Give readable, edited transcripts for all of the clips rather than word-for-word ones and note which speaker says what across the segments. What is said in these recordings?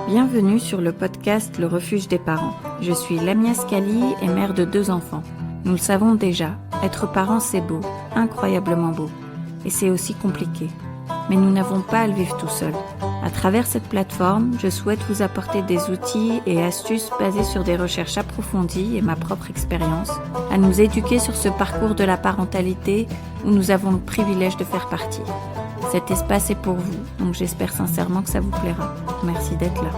Speaker 1: Bienvenue sur le podcast Le Refuge des parents. Je suis Lamia Scali et mère de 2 enfants. Nous le savons déjà, être parent c'est beau, incroyablement beau. Et c'est aussi compliqué. Mais nous n'avons pas à le vivre tout seul. À travers cette plateforme, je souhaite vous apporter des outils et astuces basés sur des recherches approfondies et ma propre expérience, à nous éduquer sur ce parcours de la parentalité où nous avons le privilège de faire partie. Cet espace est pour vous, donc j'espère sincèrement que ça vous plaira. Merci d'être là.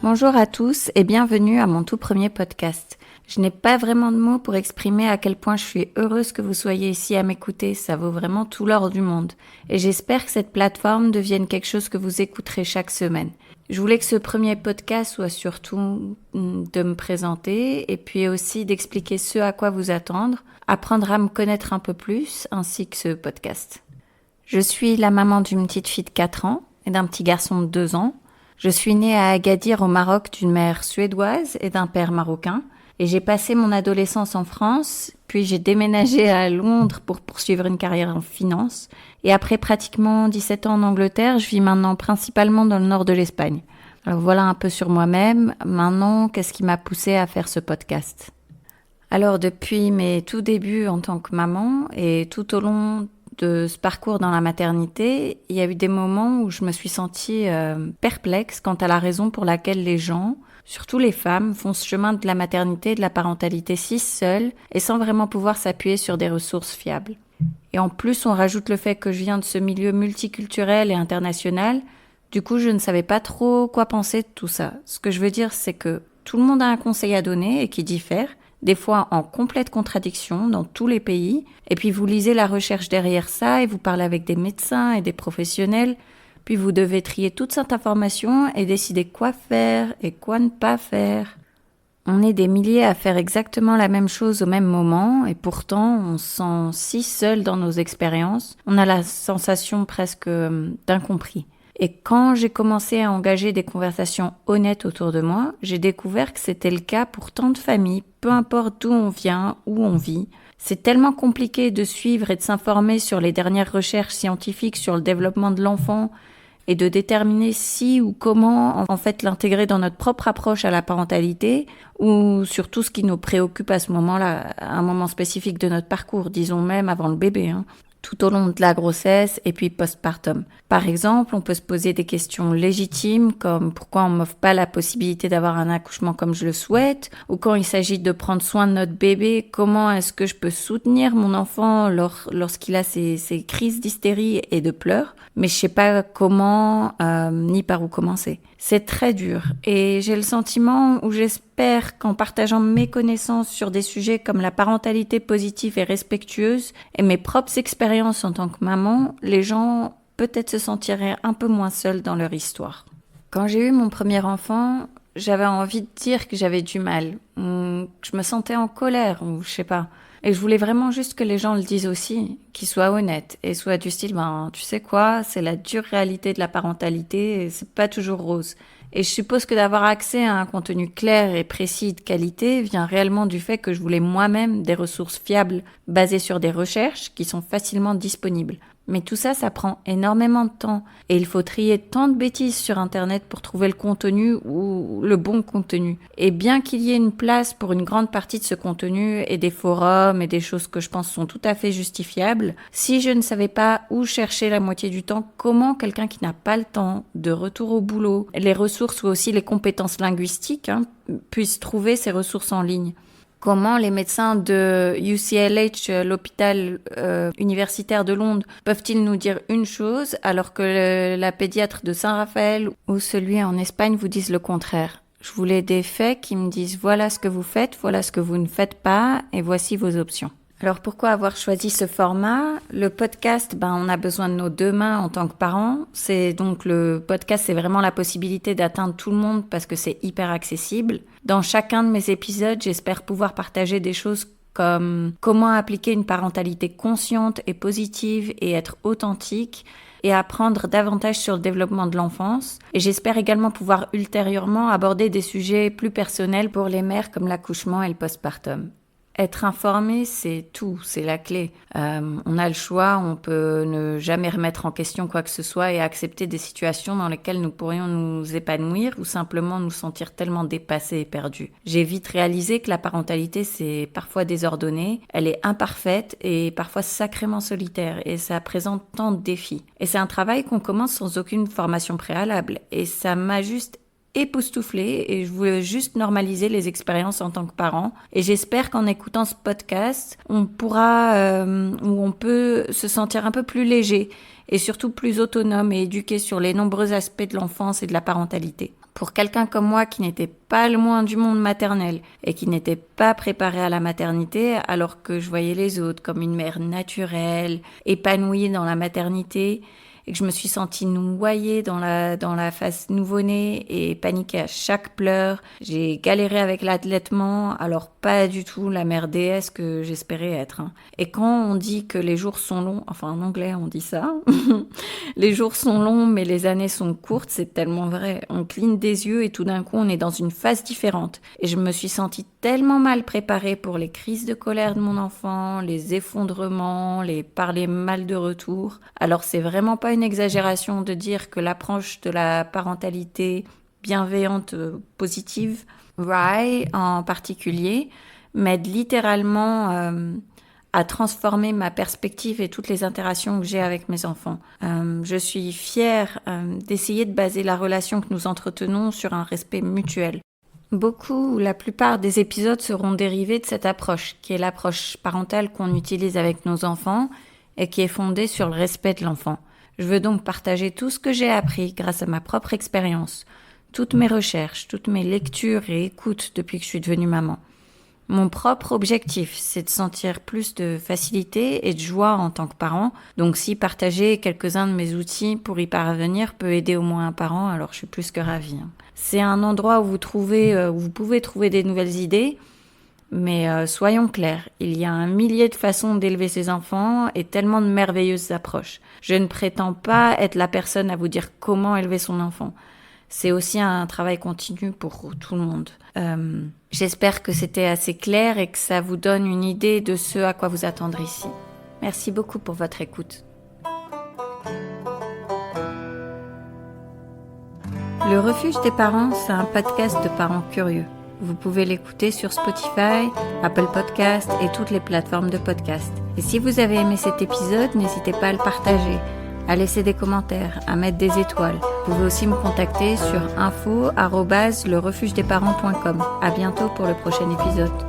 Speaker 1: Bonjour à tous et bienvenue à mon tout premier podcast. Je n'ai pas vraiment de mots pour exprimer à quel point je suis heureuse que vous soyez ici à m'écouter, ça vaut vraiment tout l'or du monde. Et j'espère que cette plateforme devienne quelque chose que vous écouterez chaque semaine. Je voulais que ce premier podcast soit surtout de me présenter et puis aussi d'expliquer ce à quoi vous attendre, apprendre à me connaître un peu plus, ainsi que ce podcast. Je suis la maman d'une petite fille de 4 ans et d'un petit garçon de 2 ans. Je suis née à Agadir au Maroc d'une mère suédoise et d'un père marocain. Et j'ai passé mon adolescence en France, puis j'ai déménagé à Londres pour poursuivre une carrière en finance. Et après pratiquement 17 ans en Angleterre, je vis maintenant principalement dans le nord de l'Espagne. Alors voilà un peu sur moi-même. Maintenant, qu'est-ce qui m'a poussée à faire ce podcast ? Alors depuis mes tout débuts en tant que maman et tout au long de ce parcours dans la maternité, il y a eu des moments où je me suis sentie perplexe quant à la raison pour laquelle les gens, surtout les femmes, font ce chemin de la maternité et de la parentalité si seules et sans vraiment pouvoir s'appuyer sur des ressources fiables. Et en plus, on rajoute le fait que je viens de ce milieu multiculturel et international. Du coup, je ne savais pas trop quoi penser de tout ça. Ce que je veux dire, c'est que tout le monde a un conseil à donner et qui diffère, des fois en complète contradiction dans tous les pays. Et puis vous lisez la recherche derrière ça et vous parlez avec des médecins et des professionnels. Puis vous devez trier toute cette information et décider quoi faire et quoi ne pas faire. On est des milliers à faire exactement la même chose au même moment et pourtant on se sent si seul dans nos expériences. On a la sensation presque d'incompris. Et quand j'ai commencé à engager des conversations honnêtes autour de moi, j'ai découvert que c'était le cas pour tant de familles, peu importe d'où on vient, où on vit. C'est tellement compliqué de suivre et de s'informer sur les dernières recherches scientifiques sur le développement de l'enfant et de déterminer si ou comment en fait l'intégrer dans notre propre approche à la parentalité ou sur tout ce qui nous préoccupe à ce moment-là, à un moment spécifique de notre parcours, disons même avant le bébé, tout au long de la grossesse et puis postpartum. Par exemple, on peut se poser des questions légitimes comme pourquoi on m'offre pas la possibilité d'avoir un accouchement comme je le souhaite, ou quand il s'agit de prendre soin de notre bébé, comment est-ce que je peux soutenir mon enfant lorsqu'il a ces crises d'hystérie et de pleurs, mais je sais pas comment ni par où commencer. C'est très dur et j'ai le sentiment ou j'espère qu'en partageant mes connaissances sur des sujets comme la parentalité positive et respectueuse et mes propres expériences en tant que maman, les gens peut-être se sentiraient un peu moins seuls dans leur histoire. Quand j'ai eu mon premier enfant, j'avais envie de dire que j'avais du mal, ou que je me sentais en colère, ou je sais pas. Et je voulais vraiment juste que les gens le disent aussi, qu'ils soient honnêtes et soient du style, tu sais quoi, c'est la dure réalité de la parentalité et c'est pas toujours rose. Et je suppose que d'avoir accès à un contenu clair et précis de qualité vient réellement du fait que je voulais moi-même des ressources fiables basées sur des recherches qui sont facilement disponibles. Mais tout ça, ça prend énormément de temps. Et il faut trier tant de bêtises sur Internet pour trouver le contenu ou le bon contenu. Et bien qu'il y ait une place pour une grande partie de ce contenu et des forums et des choses que je pense sont tout à fait justifiables, si je ne savais pas où chercher la moitié du temps, comment quelqu'un qui n'a pas le temps, de retour au boulot, les ressources ou aussi les compétences linguistiques, puisse trouver ces ressources en ligne? Comment les médecins de UCLH, l'hôpital universitaire de Londres, peuvent-ils nous dire une chose alors que la pédiatre de Saint-Raphaël ou celui en Espagne vous disent le contraire? Je voulais des faits qui me disent voilà ce que vous faites, voilà ce que vous ne faites pas et voici vos options. Alors pourquoi avoir choisi ce format ? Le podcast, on a besoin de nos 2 mains en tant que parents. Le podcast, c'est vraiment la possibilité d'atteindre tout le monde parce que c'est hyper accessible. Dans chacun de mes épisodes, j'espère pouvoir partager des choses comme comment appliquer une parentalité consciente et positive et être authentique et apprendre davantage sur le développement de l'enfance. Et j'espère également pouvoir ultérieurement aborder des sujets plus personnels pour les mères comme l'accouchement et le postpartum. Être informé, c'est tout, c'est la clé. On a le choix, on peut ne jamais remettre en question quoi que ce soit et accepter des situations dans lesquelles nous pourrions nous épanouir ou simplement nous sentir tellement dépassés et perdus. J'ai vite réalisé que la parentalité, c'est parfois désordonné, elle est imparfaite et parfois sacrément solitaire et ça présente tant de défis. Et c'est un travail qu'on commence sans aucune formation préalable et ça m'a juste époustouflée et je voulais juste normaliser les expériences en tant que parent et j'espère qu'en écoutant ce podcast on pourra ou on peut se sentir un peu plus léger et surtout plus autonome et éduqué sur les nombreux aspects de l'enfance et de la parentalité. Pour quelqu'un comme moi qui n'était pas le moins du monde maternel et qui n'était pas préparé à la maternité alors que je voyais les autres comme une mère naturelle, épanouie dans la maternité, et que je me suis sentie noyée dans la phase nouveau-né et paniquée à chaque pleur. J'ai galéré avec l'allaitement, alors pas du tout la mère déesse que j'espérais être. Et quand on dit que les jours sont longs, enfin en anglais on dit ça, les jours sont longs mais les années sont courtes, c'est tellement vrai. On cligne des yeux et tout d'un coup on est dans une phase différente. Et je me suis sentie tellement mal préparée pour les crises de colère de mon enfant, les effondrements, les parler mal de retour. Alors c'est vraiment pas une exagération de dire que l'approche de la parentalité bienveillante, positive, Rye en particulier, m'aide littéralement à transformer ma perspective et toutes les interactions que j'ai avec mes enfants. Je suis fière d'essayer de baser la relation que nous entretenons sur un respect mutuel. Beaucoup ou la plupart des épisodes seront dérivés de cette approche, qui est l'approche parentale qu'on utilise avec nos enfants et qui est fondée sur le respect de l'enfant. Je veux donc partager tout ce que j'ai appris grâce à ma propre expérience, toutes mes recherches, toutes mes lectures et écoutes depuis que je suis devenue maman. Mon propre objectif, c'est de sentir plus de facilité et de joie en tant que parent. Donc si partager quelques-uns de mes outils pour y parvenir peut aider au moins un parent, alors je suis plus que ravie. C'est un endroit où vous pouvez trouver des nouvelles idées, mais soyons clairs, il y a 1 millier de façons d'élever ses enfants et tellement de merveilleuses approches. Je ne prétends pas être la personne à vous dire comment élever son enfant. C'est aussi un travail continu pour tout le monde. J'espère que c'était assez clair et que ça vous donne une idée de ce à quoi vous attendre ici. Merci beaucoup pour votre écoute. Le Refuge des parents, c'est un podcast de parents curieux. Vous pouvez l'écouter sur Spotify, Apple Podcasts et toutes les plateformes de podcast. Et si vous avez aimé cet épisode, n'hésitez pas à le partager, à laisser des commentaires, à mettre des étoiles. Vous pouvez aussi me contacter sur info@lerefugedesparents.com. À bientôt pour le prochain épisode.